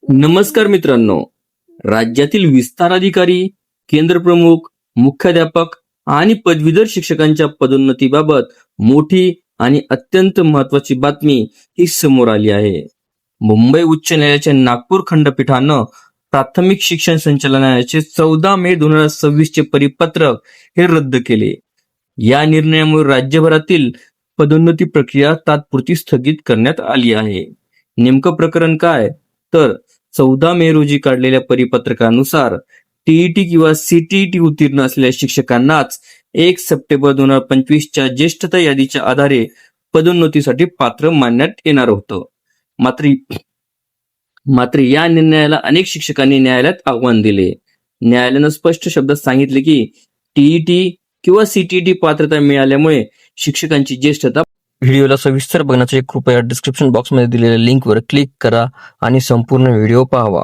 नमस्कार मित्रांनो, राज्यातील विस्तार अधिकारी, केंद्र प्रमुख, मुख्याध्यापक आणि पदवीधर शिक्षकांच्या पदोन्नतीबाबत मोठी आणि अत्यंत महत्वाची बातमी ही समोर आली आहे. मुंबई उच्च न्यायालयाच्या नागपूर खंडपीठानं प्राथमिक शिक्षण संचालनालयाचे 14 मे 2026 चे परिपत्रक हे रद्द केले. या निर्णयामुळे राज्यभरातील पदोन्नती प्रक्रिया तात्पुरती स्थगित करण्यात आली आहे. नेमकं प्रकरण काय? तर 14 मे रोजी काढलेल्या परिपत्रकानुसार टीईटी किंवा सीटीईटी उत्तीर्ण असलेल्या शिक्षकांनाच 1 सप्टेंबर 2025च्या ज्येष्ठता यादीच्या आधारे पदोन्नतीसाठी पात्र मानण्यात येणार होतं. मात्र या निर्णयाला अनेक शिक्षकांनी न्यायालयात आव्हान दिले. न्यायालयानं स्पष्ट शब्दात सांगितले की टीईटी किंवा सीटीईटी पात्रता मिळाल्यामुळे शिक्षकांची ज्येष्ठता. व्हिडिओला सविस्तर बघण्यासाठी कृपया डिस्क्रिप्शन बॉक्समध्ये दिलेल्या लिंकवर क्लिक करा आणि संपूर्ण व्हिडिओ पाहावा.